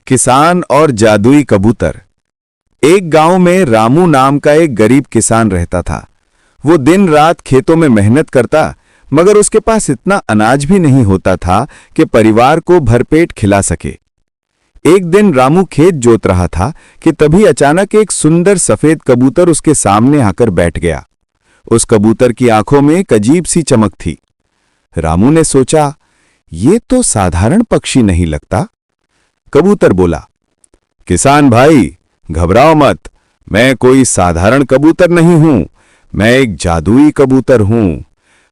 किसान और जादुई कबूतर। एक गांव में रामू नाम का एक गरीब किसान रहता था। वो दिन रात खेतों में मेहनत करता, मगर उसके पास इतना अनाज भी नहीं होता था कि परिवार को भरपेट खिला सके। एक दिन रामू खेत जोत रहा था कि तभी अचानक एक सुंदर सफेद कबूतर उसके सामने आकर बैठ गया। उस कबूतर की आंखों में एक अजीब सी चमक थी। रामू ने सोचा, ये तो साधारण पक्षी नहीं लगता। कबूतर बोला, किसान भाई, घबराओ मत, मैं कोई साधारण कबूतर नहीं हूं, मैं एक जादुई कबूतर हूं।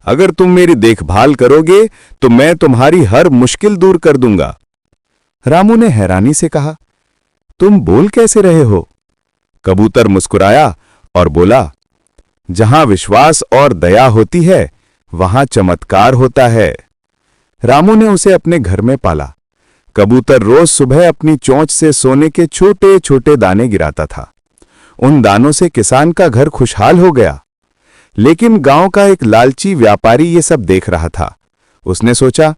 अगर तुम मेरी देखभाल करोगे तो मैं तुम्हारी हर मुश्किल दूर कर दूंगा। रामू ने हैरानी से कहा, तुम बोल कैसे रहे हो? कबूतर मुस्कुराया और बोला, जहां विश्वास और दया होती है वहां चमत्कार होता है। रामू ने उसे अपने घर में पाला। कबूतर रोज सुबह अपनी चोंच से सोने के छोटे छोटे दाने गिराता था। उन दानों से किसान का घर खुशहाल हो गया। लेकिन गांव का एक लालची व्यापारी ये सब देख रहा था। उसने सोचा,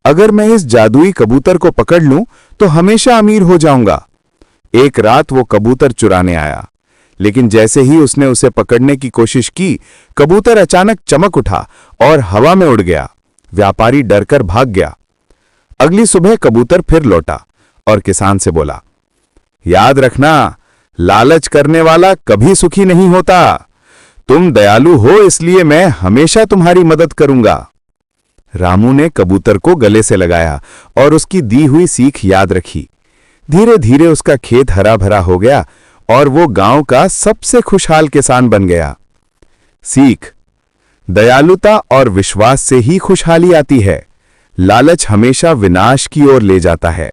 अगर मैं इस जादुई कबूतर को पकड़ लूं तो हमेशा अमीर हो जाऊंगा। एक रात वो कबूतर चुराने आया, लेकिन जैसे ही उसने उसे पकड़ने की कोशिश की, कबूतर अचानक चमक उठा और हवा में उड़ गया। व्यापारी डरकर भाग गया। अगली सुबह कबूतर फिर लौटा और किसान से बोला, याद रखना, लालच करने वाला कभी सुखी नहीं होता। तुम दयालु हो, इसलिए मैं हमेशा तुम्हारी मदद करूंगा। रामू ने कबूतर को गले से लगाया और उसकी दी हुई सीख याद रखी। धीरे धीरे उसका खेत हरा भरा हो गया और वो गांव का सबसे खुशहाल किसान बन गया। सीख: दयालुता और विश्वास से ही खुशहाली आती है। लालच हमेशा विनाश की ओर ले जाता है।